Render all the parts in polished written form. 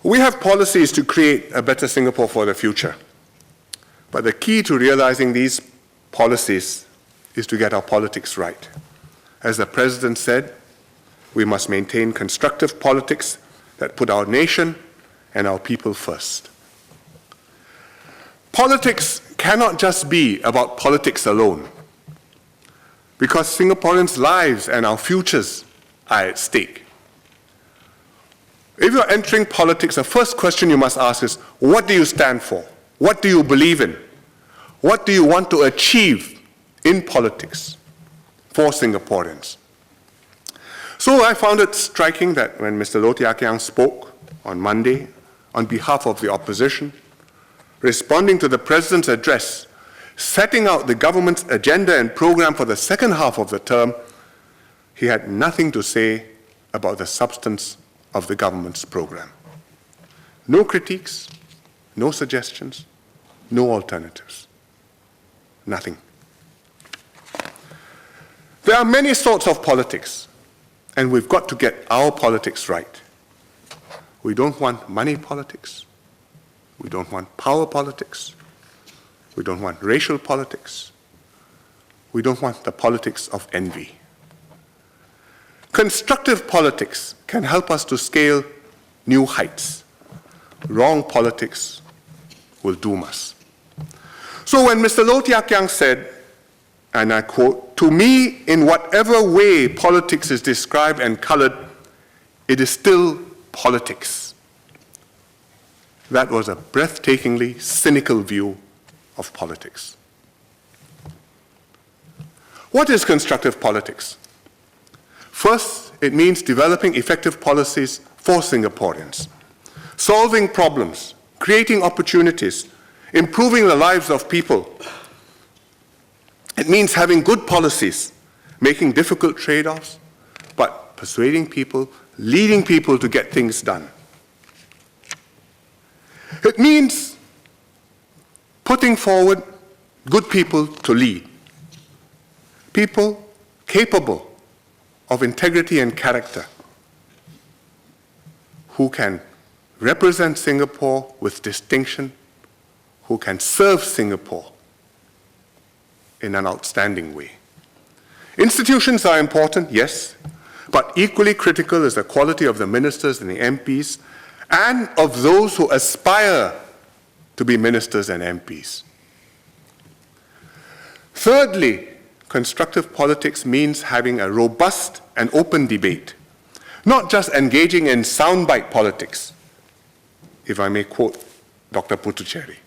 We have policies to create a better Singapore for the future. But the key to realizing these policies is to get our politics right. As the President said, we must maintain constructive politics that put our nation and our people first. Politics cannot just be about politics alone, because Singaporeans' lives and our futures are at stake. If you're entering politics, the first question you must ask is, what do you stand for? What do you believe in? What do you want to achieve in politics for Singaporeans? So I found it striking that when Mr. Loh Teck Yang spoke on Monday on behalf of the opposition, responding to the President's address, setting out the government's agenda and program for the second half of the term, he had nothing to say about the substance of the government's program. No critiques, no suggestions, no alternatives. Nothing. There are many sorts of politics, and we've got to get our politics right. We don't want money politics. We don't want power politics. We don't want racial politics. We don't want the politics of envy. Constructive politics can help us to scale new heights. Wrong politics will doom us. So when Mr. Loh Teck Yang said, and I quote, "To me, in whatever way politics is described and colored, it is still politics." That was a breathtakingly cynical view of politics. What is constructive politics? First, it means developing effective policies for Singaporeans, solving problems, creating opportunities, improving the lives of people. It means having good policies, making difficult trade-offs, but persuading people, leading people to get things done. It means putting forward good people to lead, people capable of integrity and character, who can represent Singapore with distinction, who can serve Singapore in an outstanding way. Institutions are important, yes, but equally critical is the quality of the ministers and the MPs and of those who aspire to be ministers and MPs. Thirdly, constructive politics means having a robust and open debate, not just engaging in soundbite politics, if I may quote Dr. Putucherry.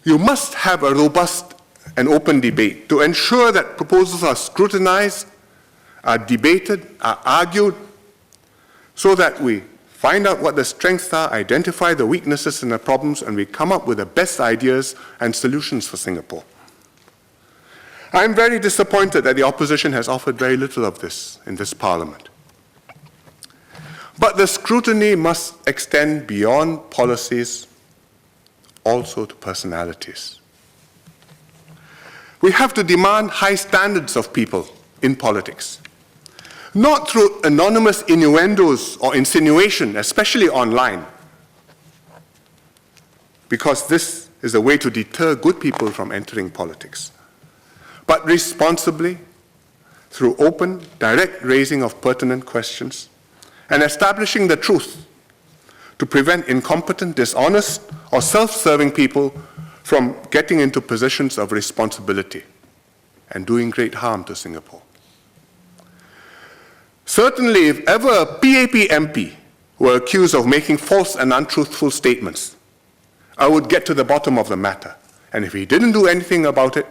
You must have a robust and open debate to ensure that proposals are scrutinized, are debated, are argued, so that we find out what the strengths are, identify the weaknesses and the problems, and we come up with the best ideas and solutions for Singapore. I'm very disappointed that the opposition has offered very little of this in this Parliament. But the scrutiny must extend beyond policies also to personalities. We have to demand high standards of people in politics, not through anonymous innuendos or insinuation, especially online, because this is a way to deter good people from entering politics, but responsibly through open, direct raising of pertinent questions and establishing the truth to prevent incompetent, dishonest, or self-serving people from getting into positions of responsibility and doing great harm to Singapore. Certainly, if ever a PAP MP were accused of making false and untruthful statements, I would get to the bottom of the matter. And if he didn't do anything about it,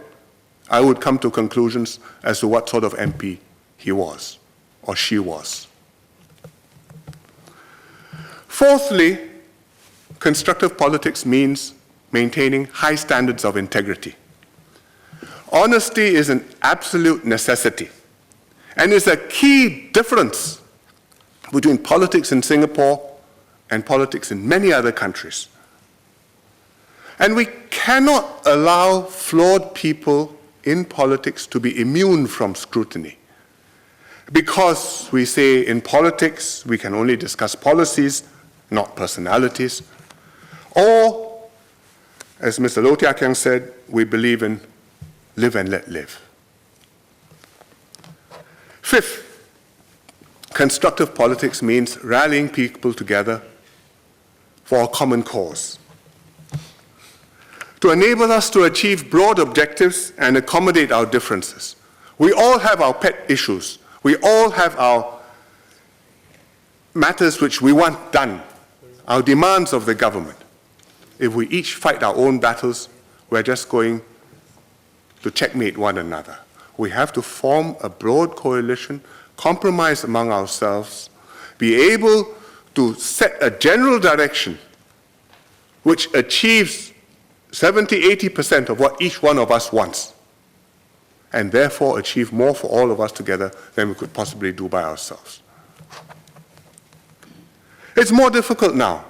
I would come to conclusions as to what sort of MP he was or she was. Fourthly, constructive politics means maintaining high standards of integrity. Honesty is an absolute necessity and is a key difference between politics in Singapore and politics in many other countries. And we cannot allow flawed people in politics to be immune from scrutiny. because we say in politics we can only discuss policies, not personalities, or, as Mr. Loh Teck Kyang said, we believe in live and let live. Fifth, constructive politics means rallying people together for a common cause, to enable us to achieve broad objectives and accommodate our differences. We all have our pet issues. We all have our matters which we want done, our demands of the government. If we each fight our own battles, we're just going to checkmate one another. We have to form a broad coalition, compromise among ourselves, be able to set a general direction which achieves 70–80% of what each one of us wants, and therefore achieve more for all of us together than we could possibly do by ourselves. It's more difficult now.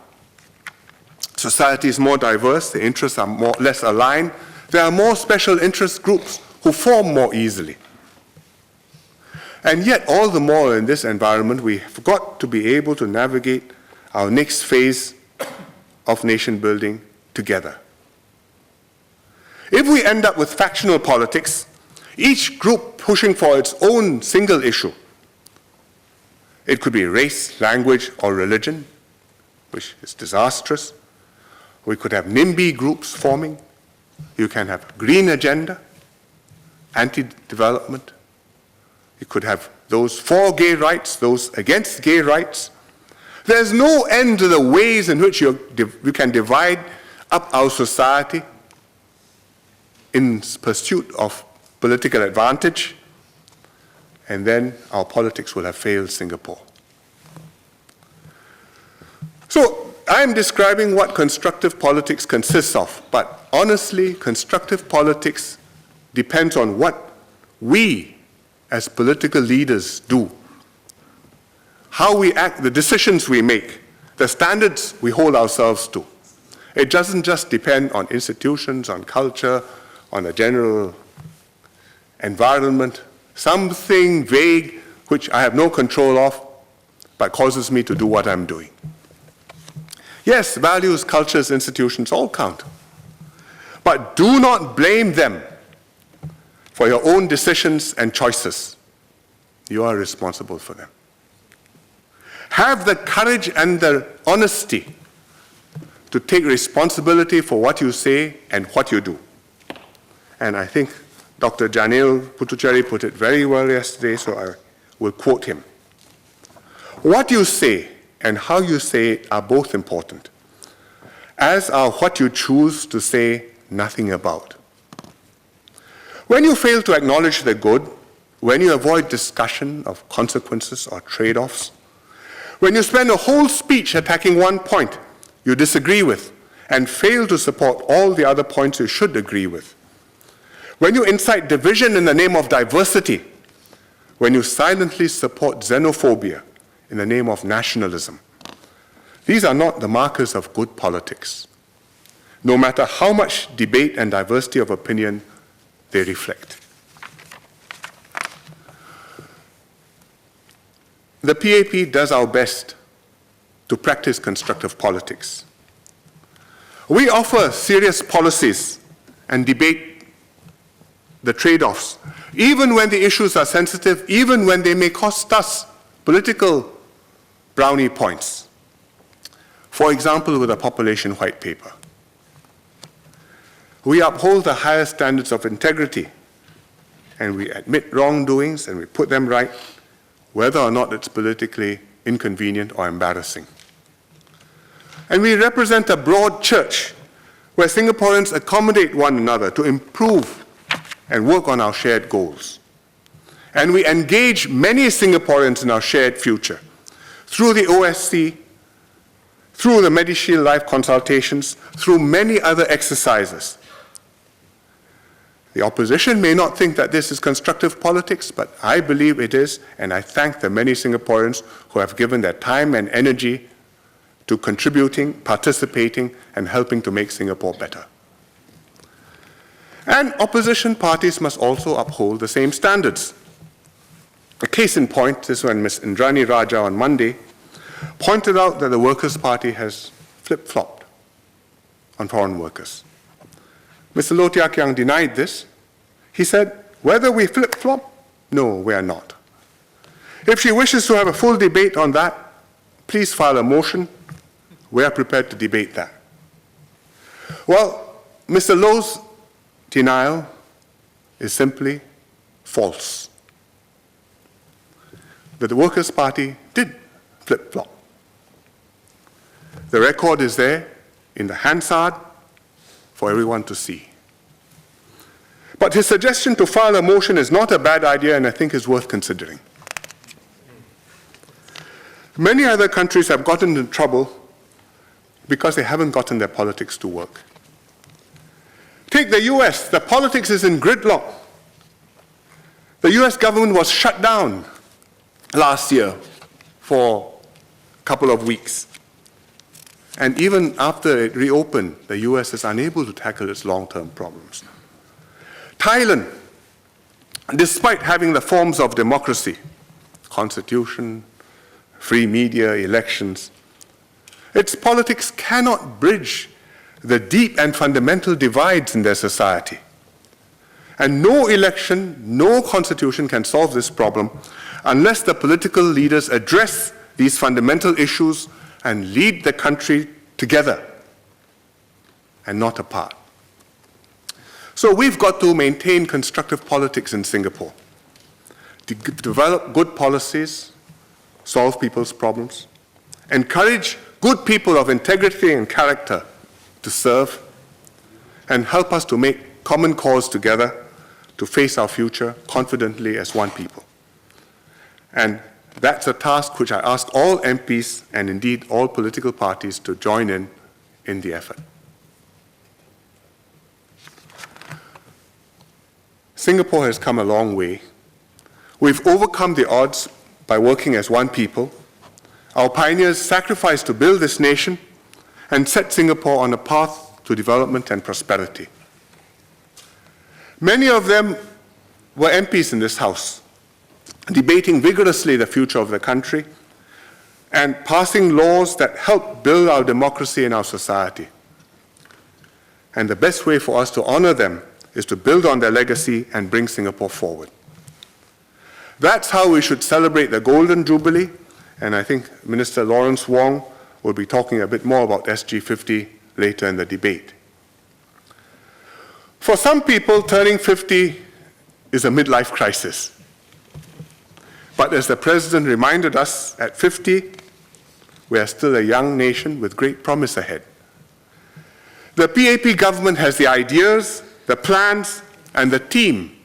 Society is more diverse, the interests are less aligned, there are more special interest groups who form more easily. And yet, all the more in this environment, we've got to be able to navigate our next phase of nation building together. If we end up with factional politics, each group pushing for its own single issue, it could be race, language, or religion, which is disastrous. We could have NIMBY groups forming. You can have green agenda, anti-development. You could have those for gay rights, those against gay rights. There's no end to the ways in which you can divide up our society in pursuit of political advantage, and then our politics will have failed Singapore. So I'm describing what constructive politics consists of, but honestly, constructive politics depends on what we as political leaders do, how we act, the decisions we make, the standards we hold ourselves to. It doesn't just depend on institutions, on culture, on a general environment, something vague which I have no control of, but causes me to do what I'm doing. Yes, values, cultures, institutions all count. But do not blame them for your own decisions and choices. You are responsible for them. Have the courage and the honesty to take responsibility for what you say and what you do. And I think Dr. Janil Puthucheary put it very well yesterday, so I will quote him. What you say and how you say it are both important, as are what you choose to say nothing about. When you fail to acknowledge the good, when you avoid discussion of consequences or trade-offs, when you spend a whole speech attacking one point you disagree with and fail to support all the other points you should agree with, when you incite division in the name of diversity, when you silently support xenophobia in the name of nationalism, these are not the markers of good politics, no matter how much debate and diversity of opinion they reflect. The PAP does our best to practice constructive politics. We offer serious policies and debate the trade-offs, even when the issues are sensitive, even when they may cost us political brownie points. For example, with a population white paper. We uphold the highest standards of integrity, and we admit wrongdoings and we put them right, whether or not it's politically inconvenient or embarrassing. And we represent a broad church where Singaporeans accommodate one another to improve and work on our shared goals. And we engage many Singaporeans in our shared future through the OSC, through the MediShield Life consultations, through many other exercises. The opposition may not think that this is constructive politics, but I believe it is, and I thank the many Singaporeans who have given their time and energy to contributing, participating, and helping to make Singapore better. And opposition parties must also uphold the same standards. A case in point is when Ms. Indrani Raja on Monday pointed out that the Workers' Party has flip-flopped on foreign workers. Mr. Loh Tia Kiang denied this. He said, whether we flip-flop, no, we are not. If she wishes to have a full debate on that, please file a motion. We are prepared to debate that. Well, Mr. Loh's denial is simply false. That the Workers' Party did flip-flop. The record is there in the Hansard for everyone to see. But his suggestion to file a motion is not a bad idea, and I think is worth considering. Many other countries have gotten into trouble because they haven't gotten their politics to work. Take the US. The politics is in gridlock. The US government was shut down last year for a couple of weeks. And even after it reopened, the US is unable to tackle its long-term problems. Thailand, despite having the forms of democracy, constitution, free media, elections, its politics cannot bridge the deep and fundamental divides in their society. And no election, no constitution can solve this problem unless the political leaders address these fundamental issues and lead the country together and not apart. So we've got to maintain constructive politics in Singapore, develop good policies, solve people's problems, encourage good people of integrity and character to serve, and help us to make common cause together to face our future confidently as one people. And that's a task which I ask all MPs and indeed all political parties to join in the effort. Singapore has come a long way. We've overcome the odds by working as one people. Our pioneers sacrificed to build this nation and set Singapore on a path to development and prosperity. Many of them were MPs in this House, debating vigorously the future of the country and passing laws that help build our democracy and our society. And the best way for us to honor them is to build on their legacy and bring Singapore forward. That's how we should celebrate the Golden Jubilee, and I think Minister Lawrence Wong will be talking a bit more about SG50 later in the debate. For some people, turning 50 is a midlife crisis. But as the President reminded us, at 50, we are still a young nation with great promise ahead. The PAP government has the ideas, the plans, and the team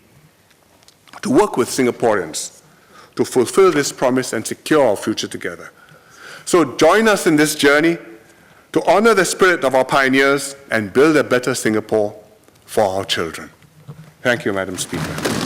to work with Singaporeans to fulfill this promise and secure our future together. So join us in this journey to honor the spirit of our pioneers and build a better Singapore for our children. Thank you, Madam Speaker.